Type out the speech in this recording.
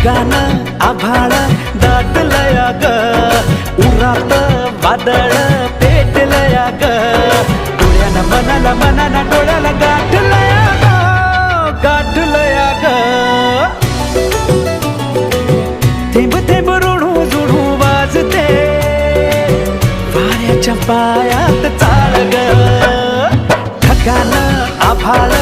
ढगान आभाळ दाटलया ग, उरात वादळ पेटलया ग, डोळ्यानं मनाला मनाला डोळ्याला गाठलया ग, गाठलया ग. थेंब थेंब ऋणू जुणू वाजते वाऱ्याच्या पायात चाळ ग, ढगान आभाळ